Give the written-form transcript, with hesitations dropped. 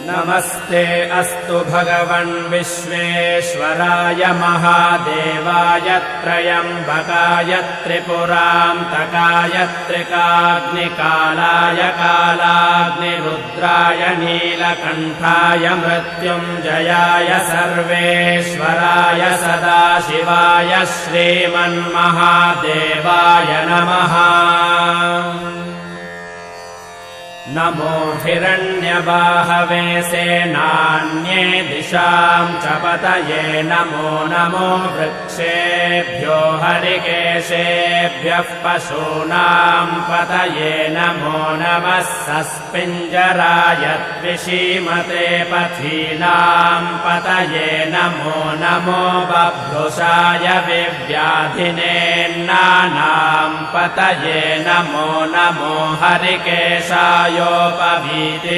नमस्ते अस्तु भगवन् विश्वेश्वराय महादेवाय त्र्यम्बकाय त्रिपुरान्तकाय त्रिकाग्निकालाय कालाग्निरुद्राय नीलकण्ठाय मृत्युञ्जयाय सर्वेश्वराय सदाशिवाय श्रीमन्महादेवाय नमः। नमो हिरण्यबाहवे सेनान्ये दिशां च पतये नमो नमो वृक्षेभ्यो हरिकेशेभ्यः पशूनां पतये नमो नमः सस्पिञ्जराय द्विषीमते पथीनां पतये नमो नमो बभ्रुषाय विव्याधिनेन्नानां पतये नमो नमो हरिकेशाय योपवीति